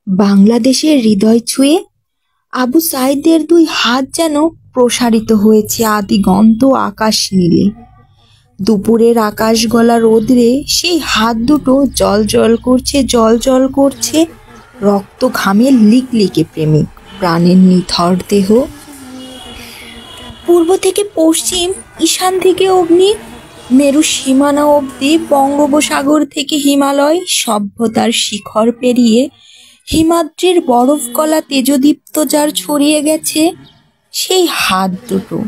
বাংলাদেশের হৃদয় ছুঁয়ে আবু সাঈদের দুই হাত যেন প্রসারিত হয়েছে আদিগন্ত আকাশ নীলে। দুপুরের আকাশ গলা রোদ্রে সেই হাত দুটো জ্বল জ্বল করছে রক্ত ঘামে লিকলিকে প্রেমিক প্রাণের নিথর দেহ। পূর্ব থেকে পশ্চিম, ঈশান থেকে অগ্নি, মেরু সীমানা অবধি, বঙ্গোপসাগর থেকে হিমালয়, সভ্যতার শিখর পেরিয়ে হিমাদ্রির বরফ গলা তেজদীপ্ত যার ছড়িয়ে গেছে সেই হাত দুটো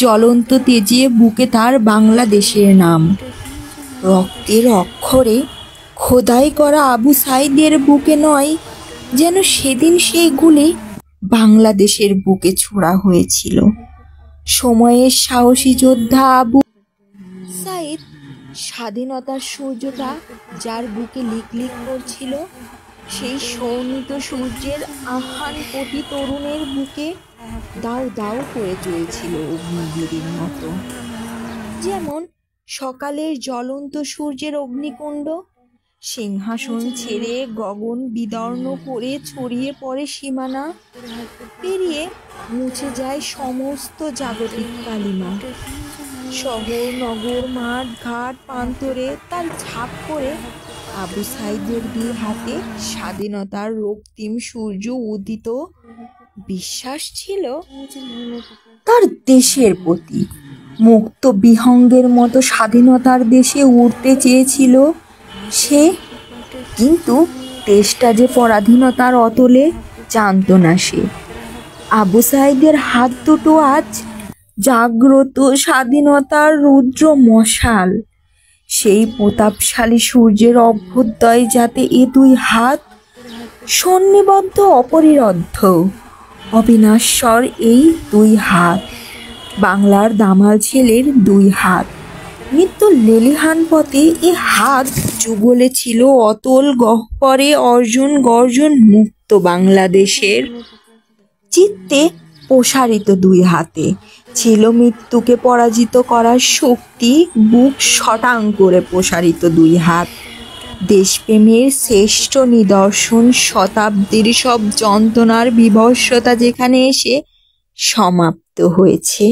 জ্বলন্ত তেজে বুকে তার বাংলাদেশের নাম রক্তের অক্ষরে খোদাই করা আবু সাঈদের বুকে নয় যেন সেদিন সেই গুলি বাংলাদেশের বুকে ছোড়া হয়েছিল। সময়ের সাহসী যোদ্ধা আবু সাঈদ, স্বাধীনতার সূর্যটা যার বুকে লিকলিক করছিল, সেই শোণিত সূর্যের আহ্বান কোটি তরুণের বুকে দাউ দাউ করে চলছিল অগ্নিগিরির মতো। যেমন সকালের জ্বলন্ত সূর্যের অগ্নিকুণ্ড সিংহাসন ছেড়ে গগন বিদর্ণ করে ছড়িয়ে পড়ে সীমানা পেরিয়ে, মুছে যায় সমস্ত জাগতিক কালিমা। শহর নগর মাঠ ঘাট প্রান্তরে তার ছাপ করে আবু সাঈদের দুই হাতে স্বাধীনতার রক্তিম সূর্য উদিত। বিশ্বাস ছিল তার দেশের প্রতি, মুক্ত বিহঙ্গের মতো স্বাধীনতার দেশে উড়তে চেয়েছিল সে, কিন্তু দেশটা যে পরাধীনতার অতলে জানত না সে। আবু সাঈদের হাত দুটো আজ জাগ্রত স্বাধীনতার রুদ্র মশাল। সেই প্রতাপশালী সূর্যের অভ্যুদয় যাতে এ দুই হাত সন্নিবদ্ধ অপরিরুদ্ধ অবিনাশ্বর, এই দুই হাত বাংলার দামাল ছেলের দুই হাত। মৃত্যুর লেলিহান পথে এ হাত যুগলে ছিল অতল গহ্বরে অর্জুন গর্জন মুক্ত বাংলাদেশের চিত্তে প্রসারিত দুই হাতে ছিল মৃত্যুকে পরাজিত করার শক্তি। বুক শটাং করে প্রসারিত দুই হাত দেশপ্রেমের শ্রেষ্ঠ নিদর্শন। শতাব্দীর সব যন্ত্রণার বিভৎসতা যেখানে এসে সমাপ্ত হয়েছে।